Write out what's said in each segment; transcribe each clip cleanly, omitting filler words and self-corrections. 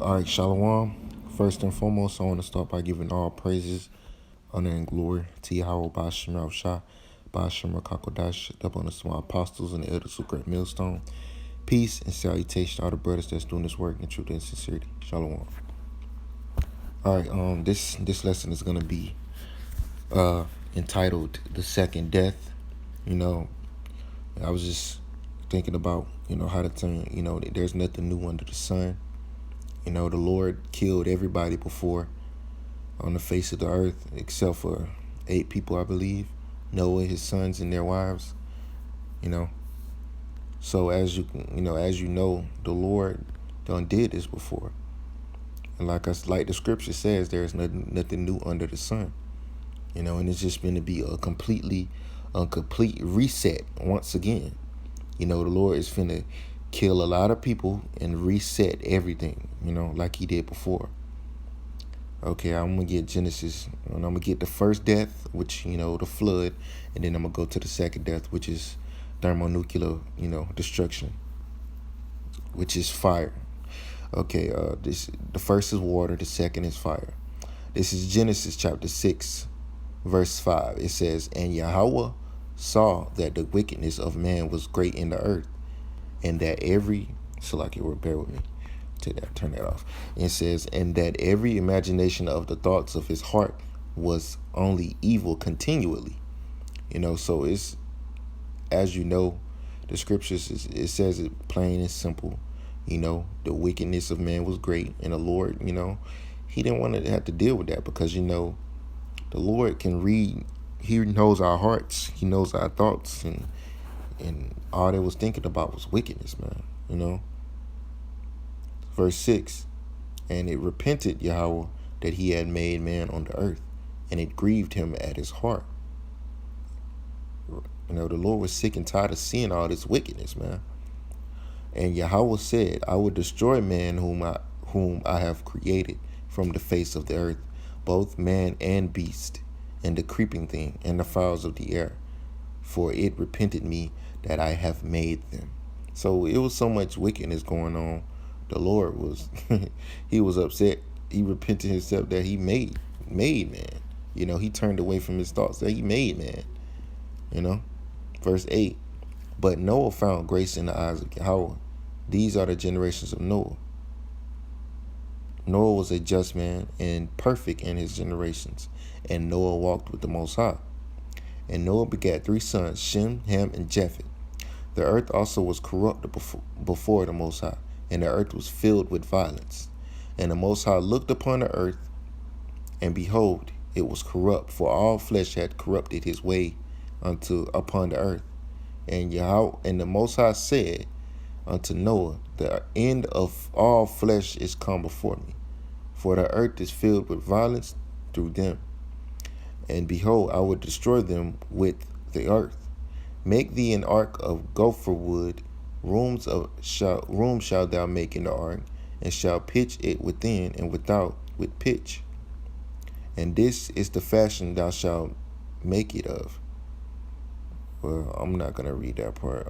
All right, Shalom. First and foremost, I want to start by giving all praises, honor, and glory to Yahweh Bashim Shah, Bashim Kakodash, up on the small apostles and the elders who great millstone. Peace and salutation to all the brothers that's doing this work in truth and sincerity. Shalom. All right, this lesson is gonna be entitled "The Second Death." You know, I was just thinking about how to turn. That there's nothing new under the sun. The Lord killed everybody before on the face of the earth except for 8 people, I believe. Noah, his sons, and their wives. So as you know, the Lord done did this before. And like the scripture says, there is nothing new under the sun. And it's just going to be a complete reset once again. The Lord is finna kill a lot of people and reset everything, like he did before. Okay, I'm going to get Genesis, and I'm going to get the first death, which, the flood, and then I'm going to go to the second death, which is thermonuclear, destruction, which is fire. Okay, the first is water, the second is fire. This is Genesis chapter 6, verse 5. It says, "And Yahweh saw that the wickedness of man was great in the earth, and that every," so like it would bear with me, turn that off. It says, "And that every imagination of the thoughts of his heart was only evil continually." So it's, as you know, the scriptures, it says it plain and simple. The wickedness of man was great, and the Lord, he didn't want to have to deal with that because, the Lord can read. He knows our hearts. He knows our thoughts, and all they was thinking about was wickedness, man. Verse 6, "And it repented Yahweh that he had made man on the earth, and it grieved him at his heart." The Lord was sick and tired of seeing all this wickedness, man. "And Yahweh said, I will destroy man whom I have created from the face of the earth, both man and beast, and the creeping thing, and the fowls of the air, for it repented me that I have made them." So it was so much wickedness going on. The Lord was, he was upset. He repented himself that he made man. He turned away from his thoughts that he made man. Verse 8, "But Noah found grace in the eyes of Yahweh." These are the generations of Noah. Noah was a just man and perfect in his generations, and Noah walked with the Most High. And Noah begat 3 sons, Shem, Ham, and Japheth. The earth also was corrupt before the Most High, and the earth was filled with violence. And the Most High looked upon the earth, and behold, it was corrupt, for all flesh had corrupted his way upon the earth. And the Most High said unto Noah, "The end of all flesh is come before me, for the earth is filled with violence through them. And behold, I will destroy them with the earth. Make thee an ark of gopher wood. Rooms shalt thou make in the ark, and shalt pitch it within and without with pitch. And this is the fashion thou shalt make it of." Well, I'm not going to read that part.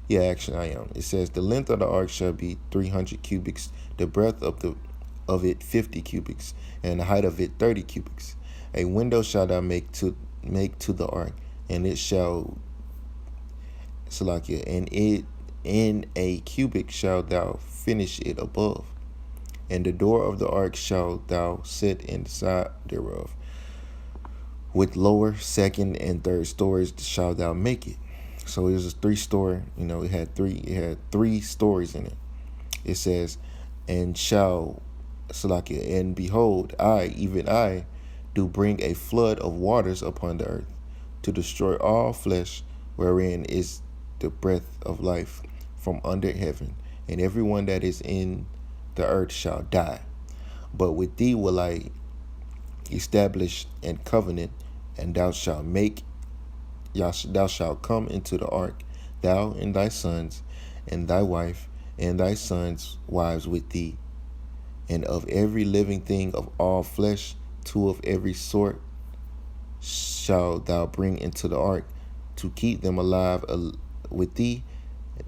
Yeah, actually I am. It says, "The length of the ark shall be 300 cubits, the breadth of it 50 cubits, and the height of it 30 cubits. A window shalt thou make to the ark, and it shall, and it in a cubit shalt thou finish it above. And the door of the ark shalt thou set inside thereof. With lower, second, and third stories shalt thou make it." So it was a 3-story. It had 3 stories in it. It says, "And and behold, I, even I, do bring a flood of waters upon the earth, to destroy all flesh, wherein is the breath of life from under heaven, and everyone that is in the earth shall die. But with thee will I establish an covenant, and thou shalt come into the ark, thou and thy sons, and thy wife, and thy sons' wives with thee. And of every living thing of all flesh, 2 of every sort shalt thou bring into the ark, to keep them alive with thee.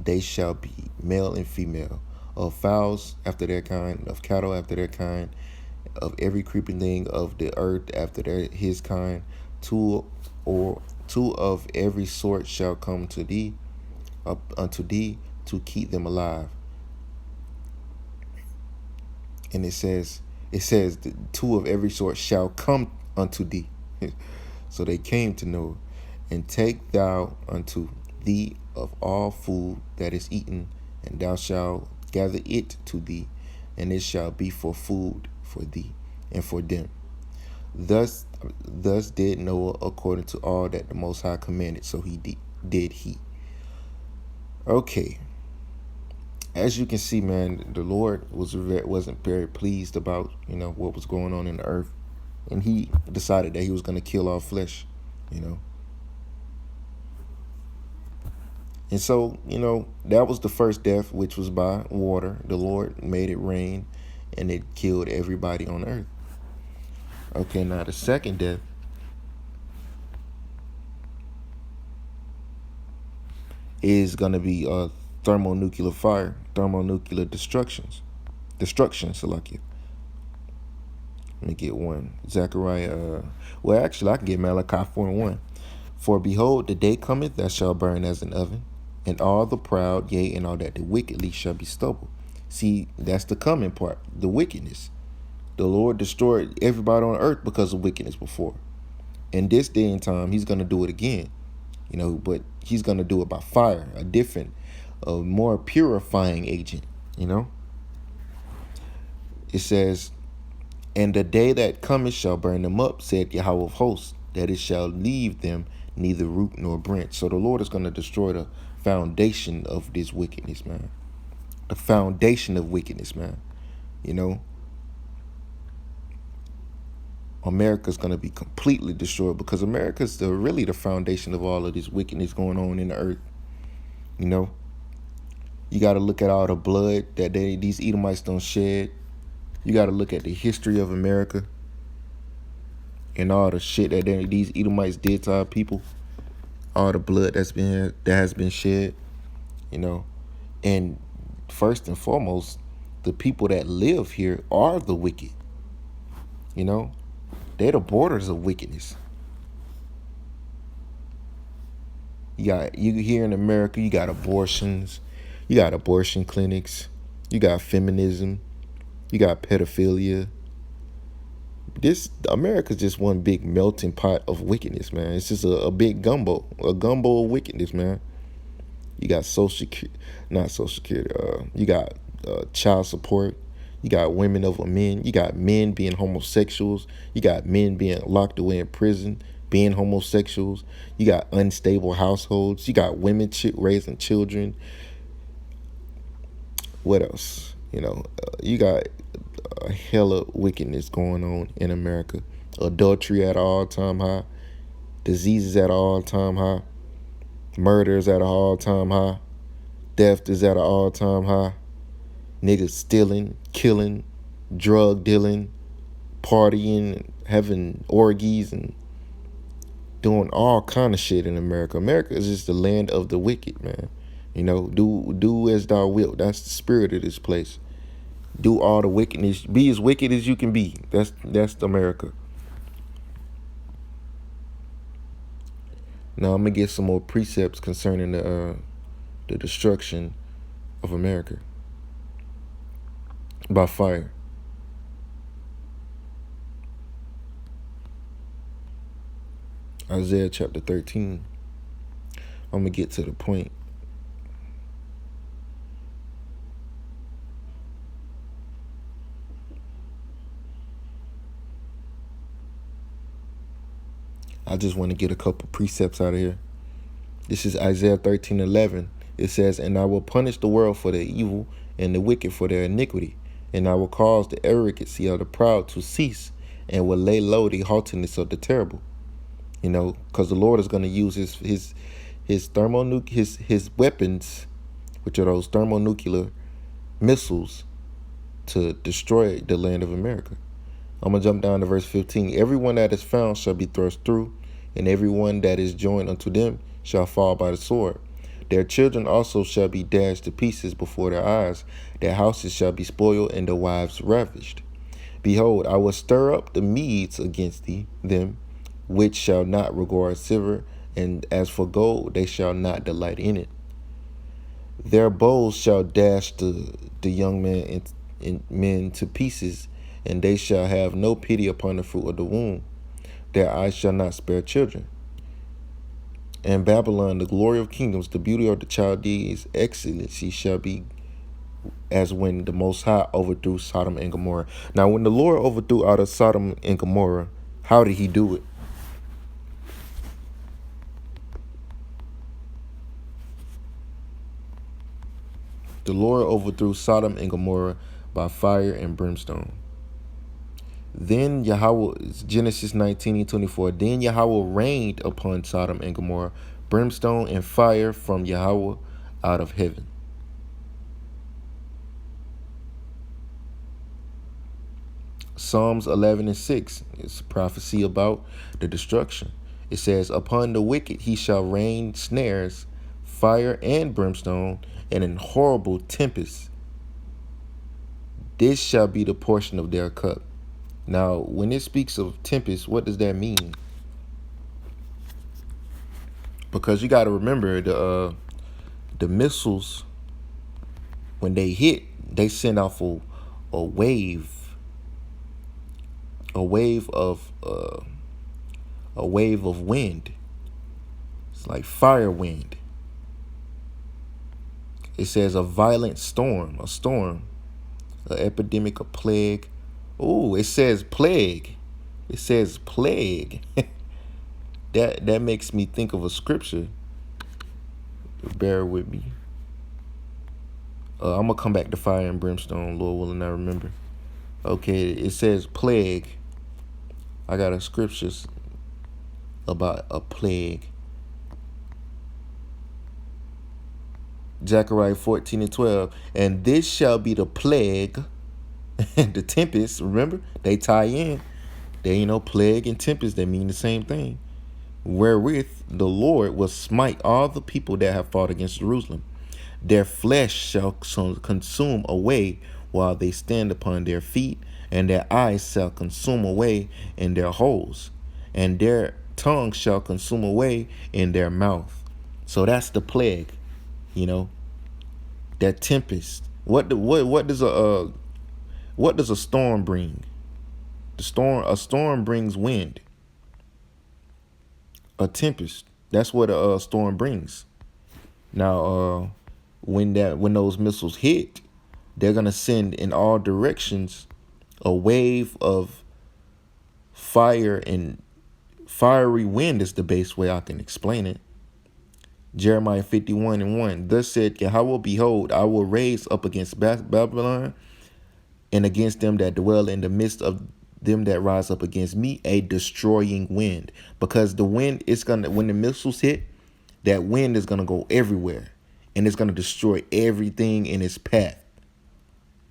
They shall be male and female. of fowls after their kind, of cattle after their kind, of every creeping thing of the earth after his kind. Two or two of every sort shall come to thee, up unto thee, to keep them alive. And it says two of every sort shall come unto thee. So they came to Noah. And take thou unto thee of all food that is eaten, and thou shalt gather it to thee, and it shall be for food for thee and for them. Thus did Noah according to all that the Most High commanded, so did he. Okay, as you can see, man, the Lord wasn't very pleased about what was going on in the earth, and he decided that he was going to kill all flesh, And so, that was the first death, which was by water. The Lord made it rain, and it killed everybody on earth. Okay, now the second death is going to be thermonuclear fire, thermonuclear destruction, Salakia. Let me get one. Zechariah, actually, I can get Malachi 4:1. For behold, the day cometh that shall burn as an oven, and all the proud, yea, and all that the wickedly shall be stubble. See, that's the coming part, the wickedness. The Lord destroyed everybody on earth because of wickedness before. In this day and time, he's going to do it again, but he's going to do it by fire, a different, a more purifying agent, It says, and the day that cometh shall burn them up, said Yahweh of hosts, that it shall leave them neither root nor branch. So the Lord is going to destroy the foundation of this wickedness, man. The foundation of wickedness, man. America's going to be completely destroyed because America's really the foundation of all of this wickedness going on in the earth. You got to look at all the blood that these Edomites don't shed. You got to look at the history of America and all the shit that these Edomites did to our people. All the blood that has been shed, And first and foremost, the people that live here are the wicked. They're the borders of wickedness. You here in America, you got abortions, you got abortion clinics, you got feminism, you got pedophilia. America's just one big melting pot of wickedness, man. It's just a big gumbo of wickedness, man. You got not Social Security. You got child support. You got women over men. You got men being homosexuals. You got men being locked away in prison, being homosexuals. You got unstable households. You got women raising children. What else? You got a hella wickedness going on in America. Adultery at an all-time high. Diseases at an all-time high. Murders at an all-time high. Theft is at an all-time high. Niggas stealing, killing, drug dealing, partying, having orgies, and doing all kind of shit in America. America is just the land of the wicked, man. Do as thou wilt. That's the spirit of this place. Do all the wickedness. Be as wicked as you can be. That's America. Now I'm gonna get some more precepts concerning the destruction of America by fire. Isaiah chapter 13. I'm gonna get to the point. I just want to get a couple precepts out of here. This is Isaiah 13:11. It says, and I will punish the world for their evil and the wicked for their iniquity. And I will cause the arrogancy of the proud to cease and will lay low the haughtiness of the terrible. Because the Lord is going to use his weapons, which are those thermonuclear missiles, to destroy the land of America. I'm going to jump down to verse 15. Everyone that is found shall be thrust through, and everyone that is joined unto them shall fall by the sword. Their children also shall be dashed to pieces before their eyes. Their houses shall be spoiled, and their wives ravished. Behold, I will stir up the Medes against them, which shall not regard silver, and as for gold, they shall not delight in it. Their bows shall dash the young men to pieces, and they shall have no pity upon the fruit of the womb. Their eyes shall not spare children. And Babylon, the glory of kingdoms, the beauty of the Chaldees, excellency shall be as when the Most High overthrew Sodom and Gomorrah. Now, when the Lord overthrew out of Sodom and Gomorrah, how did he do it? The Lord overthrew Sodom and Gomorrah by fire and brimstone. Then Yahweh, Genesis 19:24. Then Yahweh rained upon Sodom and Gomorrah brimstone and fire from Yahweh out of heaven. Psalms 11:6 is a prophecy about the destruction. It says, upon the wicked he shall rain snares, fire and brimstone, and an horrible tempest. This shall be the portion of their cup. Now, when it speaks of tempest, what does that mean? Because you got to remember the missiles, when they hit, they send off a wave of wind. It's like fire wind. It says a violent storm, a storm, an epidemic, a plague. Oh, it says plague. It says plague. That makes me think of a scripture. Bear with me. I'm gonna come back to fire and brimstone, Lord willing, I remember. Okay, it says plague. I got a scripture about a plague. Zechariah 14:12. And this shall be the plague, the tempest. Remember, they tie in. They, plague and tempest, they mean the same thing. Wherewith the Lord will smite all the people that have fought against Jerusalem. Their flesh shall consume away while they stand upon their feet, and their eyes shall consume away in their holes, and their tongue shall consume away in their mouth. So that's the plague, that tempest. What does a storm bring? A storm brings wind. A tempest. That's what a storm brings. Now, when those missiles hit, they're gonna send in all directions a wave of fire, and fiery wind is the best way I can explain it. Jeremiah 51:1. Thus said Yahweh, behold, I will raise up against Babylon and against them that dwell in the midst of them that rise up against me, a destroying wind. Because the wind is when the missiles hit, that wind is gonna go everywhere, and it's gonna destroy everything in its path.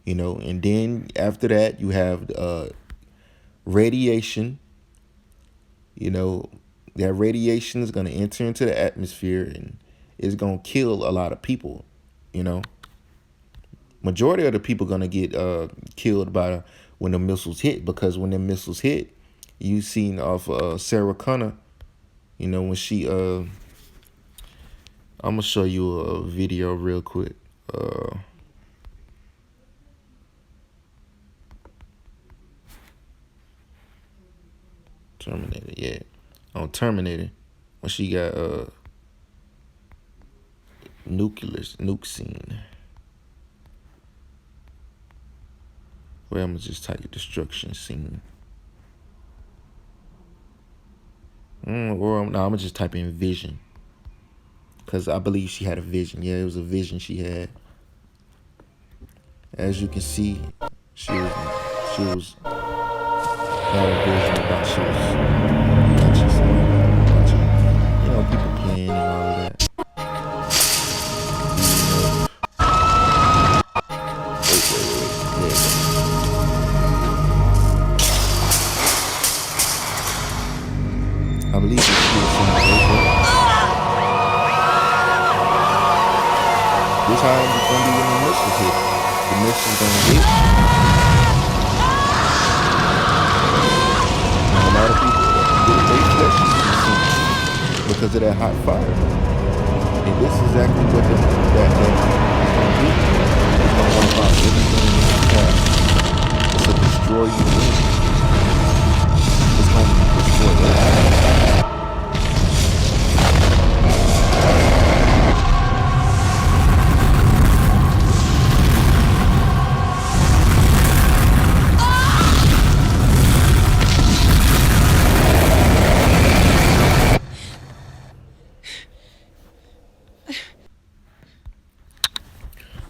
And then after that, you have radiation. That radiation is going to enter into the atmosphere, and it's going to kill a lot of people. Majority of the people going to get killed by when the missiles hit, because when the missiles hit, you seen off Sarah Connor, when she I'm gonna show you a video real quick. Terminator, yeah. On Terminator, when she got nuke scene. Well, I'm gonna just type destruction scene. I'm gonna just type in vision, because I believe she had a vision. Yeah, it was a vision she had. As you can see, she was had a vision about she was people playing and all of that. I believe it's time is gonna be when the missiles hit. The missiles gonna hit. And a lot of people, they flesh is consumed because of that hot fire. And this is exactly what that is gonna do. It's gonna wipe out everything in its path. It's a destroying wind. It's gonna destroy everything.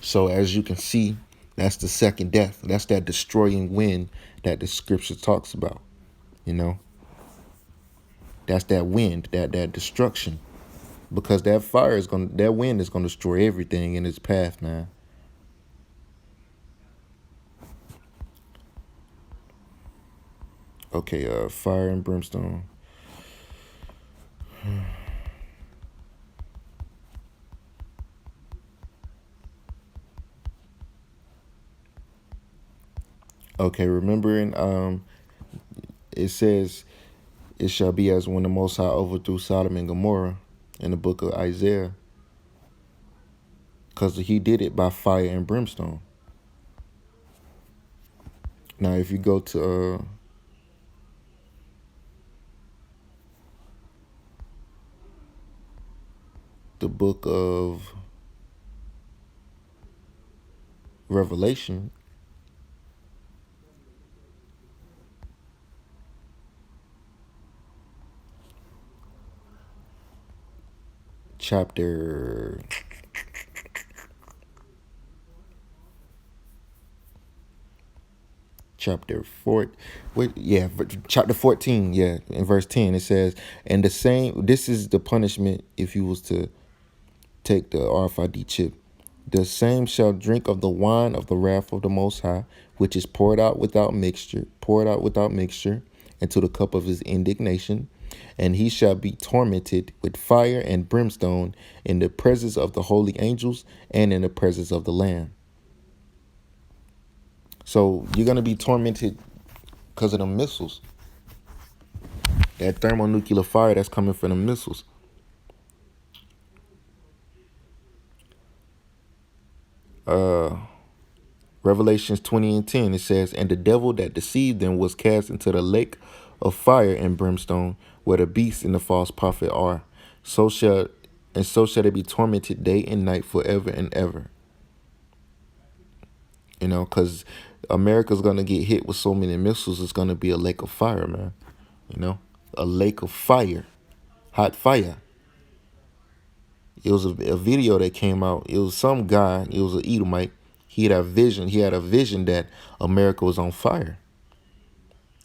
So as you can see, that's the second death. That's that destroying wind that the scripture talks about. You know, that's that wind, that destruction, because that wind is gonna destroy everything in its path, man. Okay, fire and brimstone. Okay, remembering it says it shall be as when the Most High overthrew Sodom and Gomorrah in the book of Isaiah, because he did it by fire and brimstone. Now, if you go to the book of Revelation, chapter 4, chapter 14, in verse 10, it says, and the same, this is the punishment if you was to take the RFID chip. The same shall drink of the wine of the wrath of the Most High, which is poured out without mixture, into the cup of his indignation. And he shall be tormented with fire and brimstone in the presence of the holy angels and in the presence of the Lamb. So you're going to be tormented because of the missiles. That thermonuclear fire that's coming from the missiles. Revelations 20:10, it says, and the devil that deceived them was cast into the lake of fire and brimstone, where the beast and the false prophet are. So shall they be tormented day and night forever and ever. You know, because America's going to get hit with so many missiles, it's going to be a lake of fire, man. You know, a lake of fire, hot fire. It was a video that came out. It was some guy, it was an Edomite. He had a vision that America was on fire.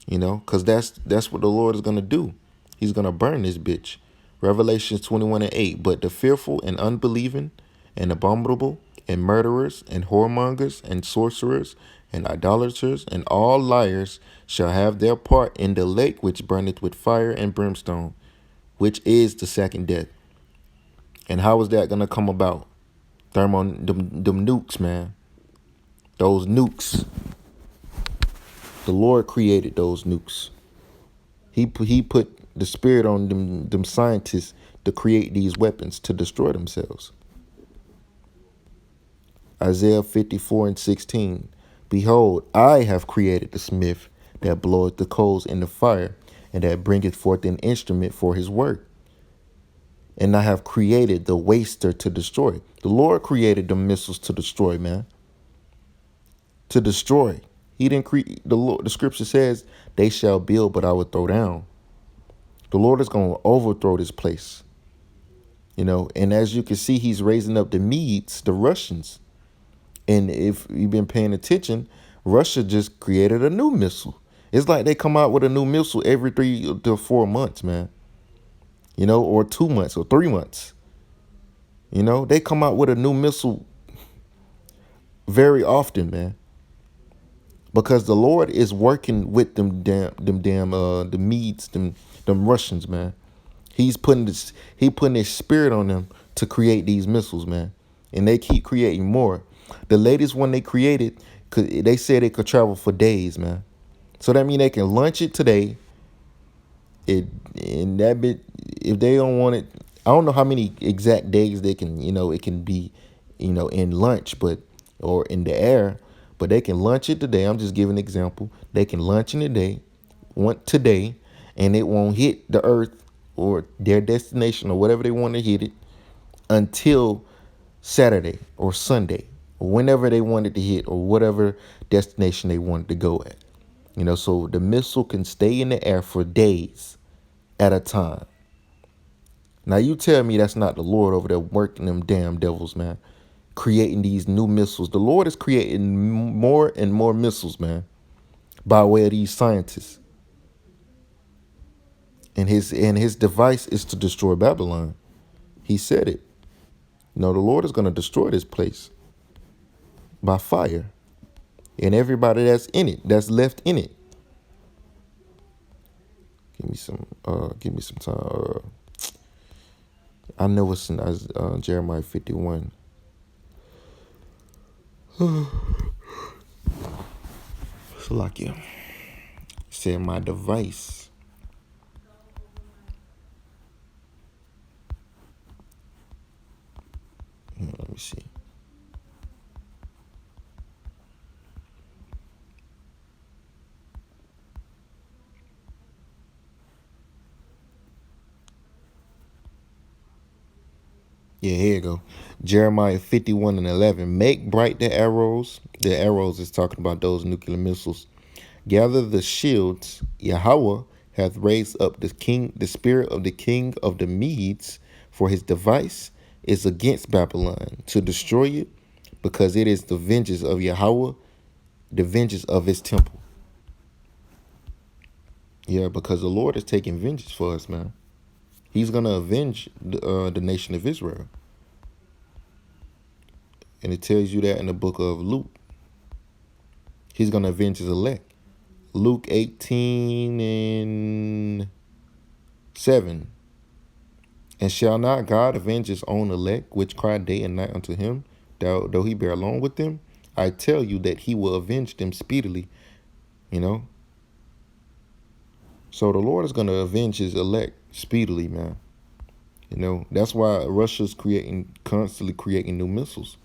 You know, because that's what the Lord is going to do. He's going to burn this bitch. Revelations 21:8. But the fearful and unbelieving and abominable and murderers and whoremongers and sorcerers and idolaters and all liars shall have their part in the lake which burneth with fire and brimstone, which is the second death. And how is that going to come about? Them nukes, man. Those nukes. The Lord created those nukes. He put the spirit on them scientists to create these weapons to destroy themselves. Isaiah 54:16. Behold, I have created the smith that bloweth the coals in the fire, and that bringeth forth an instrument for his work. And I have created the waster to destroy. The Lord created the missiles to destroy, man. To destroy. He didn't create the Lord. The scripture says, they shall build, but I will throw down. The Lord is going to overthrow this place. You know, and as you can see, he's raising up the Medes, the Russians. And if you've been paying attention, Russia just created a new missile. It's like they come out with a new missile every 3 to 4 months, man. You know, or 2 months or 3 months. You know, they come out with a new missile very often, man. Because the Lord is working with the Medes, them Russians, man. He putting his spirit on them to create these missiles, man. and they keep creating more. The latest one they created, they said it could travel for days, man. So that means they can launch it today. It and that bit, if they don't want it, I don't know how many exact days they can, it can be, in launch, but or in the air, but they can launch it today. I'm just giving an example. They can launch in today, and it won't hit the Earth or their destination or whatever they want to hit it until Saturday or Sunday, or whenever they wanted to hit, or whatever destination they wanted to go at. So the missile can stay in the air for days at a time. Now you tell me that's not the Lord over there working them damn devils, man. Creating these new missiles. The Lord is creating more and more missiles, man, by way of these scientists. And his device is to destroy Babylon. He said it. The Lord is going to destroy this place by fire. And everybody that's in it, that's left in it. Give me some time. I know it's in Jeremiah 51. So like you said, my device. Let me see. Yeah, here you go. Jeremiah 51 and 11. Make bright the arrows. The arrows is talking about those nuclear missiles. Gather the shields. Yahweh hath raised up the spirit of the king of the Medes, for his device is against Babylon to destroy it, because it is the vengeance of Yahweh, the vengeance of his temple. Yeah, because the Lord is taking vengeance for us, man. He's going to avenge the nation of Israel. And it tells you that in the book of Luke. He's going to avenge his elect. Luke 18 and 7. And shall not God avenge his own elect, which cry day and night unto him, though he bear along with them? I tell you that he will avenge them speedily, So the Lord is going to avenge his elect speedily, man. That's why Russia's constantly creating new missiles,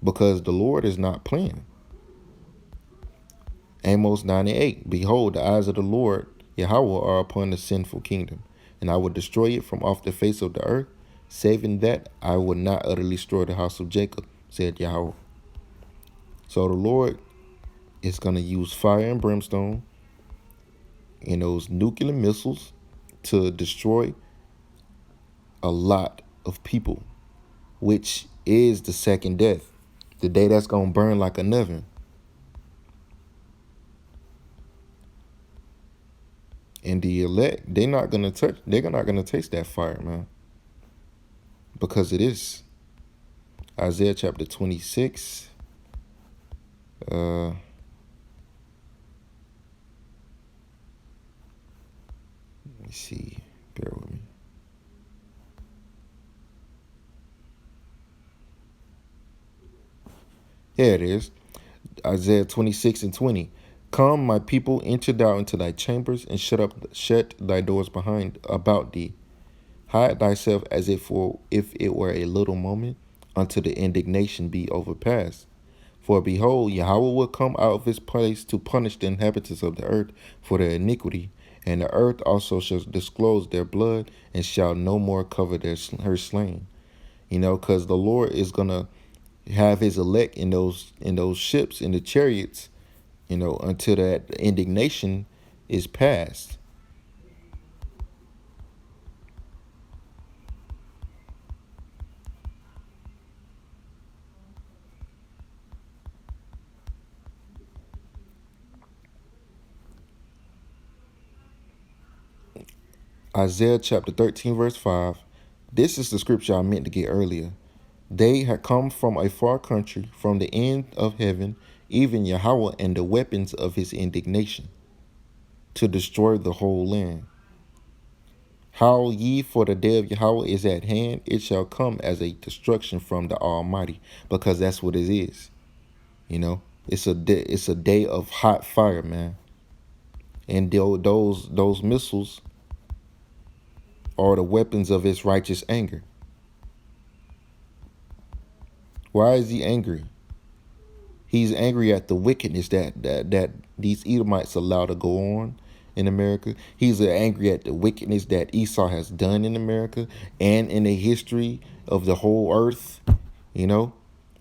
because the Lord is not playing. Amos 9:8. Behold, the eyes of the Lord Yahweh are upon the sinful kingdom, and I will destroy it from off the face of the earth, saving that I will not utterly destroy the house of Jacob, said Yahweh. So the Lord is going to use fire and brimstone and those nuclear missiles to destroy a lot of people, which is the second death, the day that's going to burn like an oven. And the elect, they're not going to taste that fire, man, because it is. Isaiah chapter 26. Let me see. Bear with me. Here it is. Isaiah 26 and 20. Come, my people, enter thou into thy chambers, and shut thy doors about thee. Hide thyself as if it were a little moment, until the indignation be overpast. For behold, Yahweh will come out of his place to punish the inhabitants of the earth for their iniquity, and the earth also shall disclose their blood, and shall no more cover her slain. Because the Lord is gonna have his elect in those ships, in the chariots, until that indignation is past. Isaiah chapter 13, verse 5. This is the scripture I meant to get earlier. They had come from a far country, from the end of heaven, even Yahweh and the weapons of his indignation, to destroy the whole land. Howl ye, for the day of Yahweh is at hand. It shall come as a destruction from the Almighty, because that's what it is. You know, it's a day, it's a day of hot fire, man. And those missiles are the weapons of his righteous anger. Why is he angry? He's angry at the wickedness that these Edomites allow to go on in America. He's angry at the wickedness that Esau has done in America and in the history of the whole earth. You know,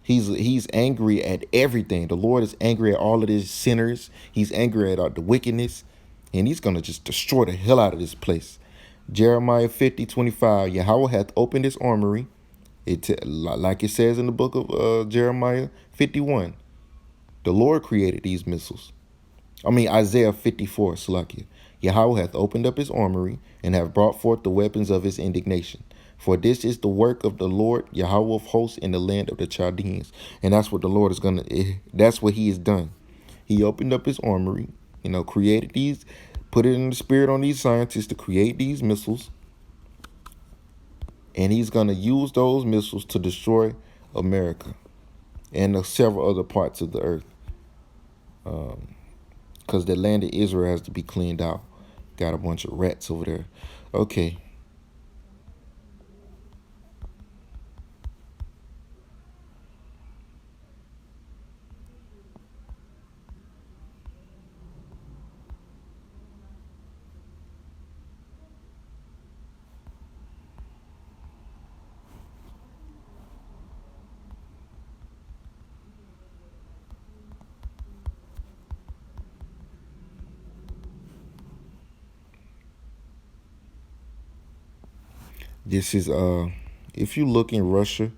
he's angry at everything. The Lord is angry at all of these sinners. He's angry at the wickedness, and he's gonna just destroy the hell out of this place. Jeremiah 50:25. Yahweh hath opened his armory. Like it says in the book of Jeremiah 51. The Lord created these missiles. Isaiah 54, Salakia. Yahweh hath opened up his armory and have brought forth the weapons of his indignation. For this is the work of the Lord, Yahweh of hosts, in the land of the Chaldeans. And that's what the Lord is that's what he has done. He opened up his armory, created these, put it in the spirit on these scientists to create these missiles. And he's going to use those missiles to destroy America and several other parts of the earth. Because the land of Israel has to be cleaned out. Got a bunch of rats over there. Okay. This is if you look in Russia,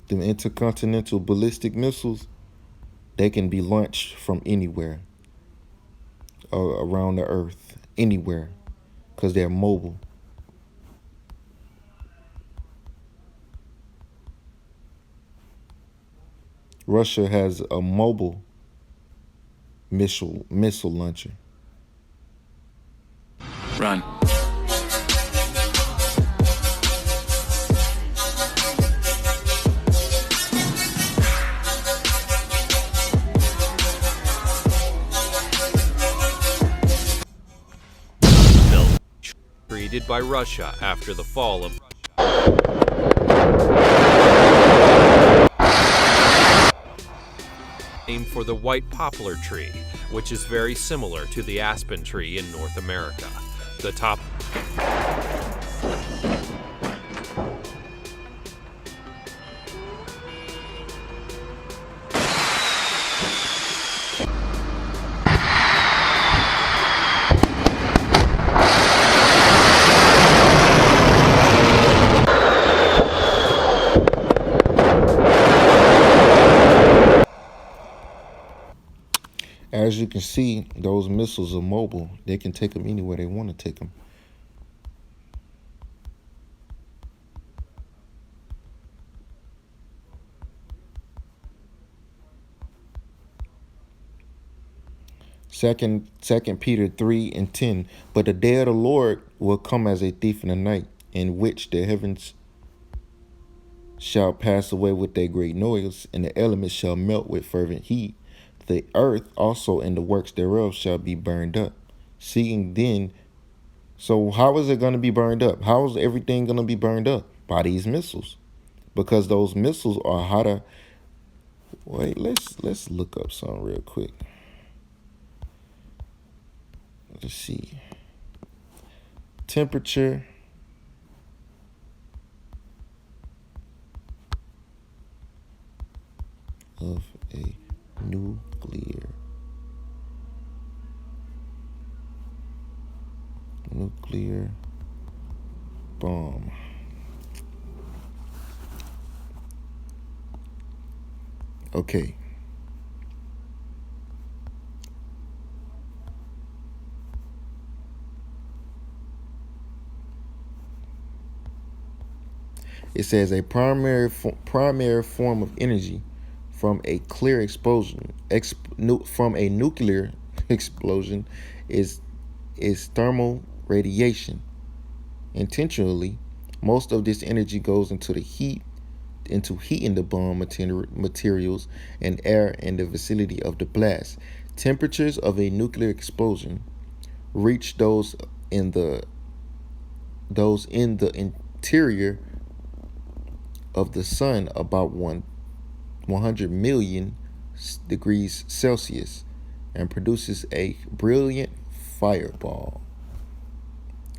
the intercontinental ballistic missiles, they can be launched from anywhere around the earth, anywhere, because they're mobile. Russia has a mobile missile launcher. Run. Created by Russia after the fall of named for the white poplar tree, which is very similar to the aspen tree in North America. The top As you can see, those missiles are mobile. They can take them anywhere they want to take them. Second Peter 3:10. But the day of the Lord will come as a thief in the night, in which the heavens shall pass away with a great noise, and the elements shall melt with fervent heat. The earth also and the works thereof shall be burned up. Seeing then, so how is it going to be burned up? How is everything going to be burned up? By these missiles. Because those missiles are how to... Wait, let's look up something real quick. Let's see. Temperature of a nuclear bomb. Okay. It says a primary form of energy from a clear explosion from a nuclear explosion is thermal radiation. Intentionally, most of this energy goes into heating the bomb materials and air in the vicinity of the blast. Temperatures of a nuclear explosion reach in the those in the interior of the sun about 100 million degrees Celsius and produces a brilliant fireball.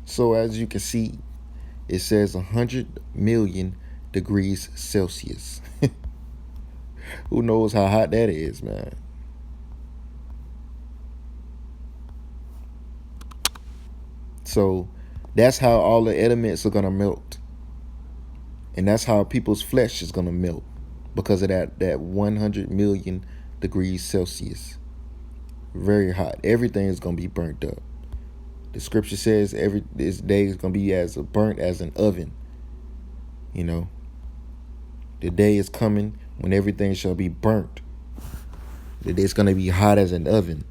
So as you can see, it says 100 million degrees Celsius. Who knows how hot that is, man? So that's how all the elements are gonna melt. And that's how people's flesh is gonna melt because of that 100 million degrees Celsius. Very hot. Everything is gonna be burnt up. The scripture says this day is gonna be as burnt as an oven. You know, the day is coming when everything shall be burnt. The day is gonna be hot as an oven,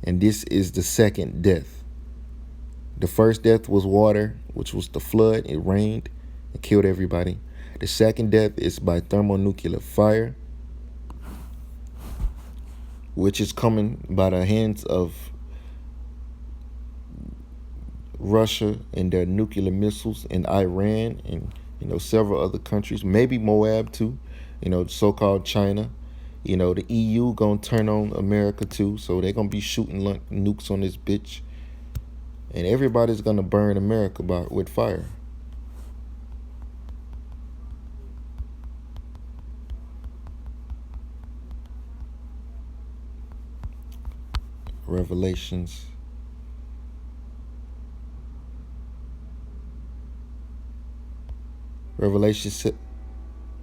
and this is the second death. The first death was water, which was the flood. It rained and killed everybody. The second death is by thermonuclear fire, which is coming by the hands of Russia and their nuclear missiles, and Iran, and several other countries, maybe Moab too, so-called China. The EU gonna turn on America too, so they're gonna be shooting nukes on this bitch, and everybody's gonna burn America with fire. Revelation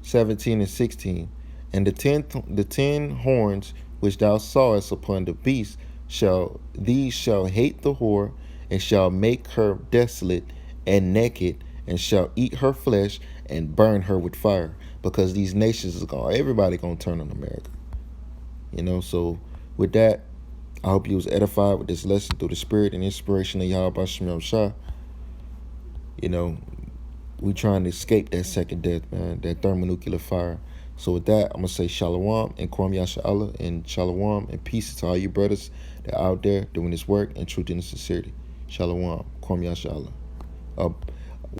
17 and 16. And the ten horns which thou sawest upon the beast shall hate the whore, and shall make her desolate and naked, and shall eat her flesh and burn her with fire. Because these nations everybody gonna turn on America. So with that, I hope you was edified with this lesson through the spirit and inspiration of Yahweh Shem Shah. We trying to escape that second death, man, that thermonuclear fire. So with that, I'm going to say shalom and kwam yasha'Allah, and shalom and peace to all you brothers that are out there doing this work in truth and sincerity. Shalom, kwam yasha'Allah.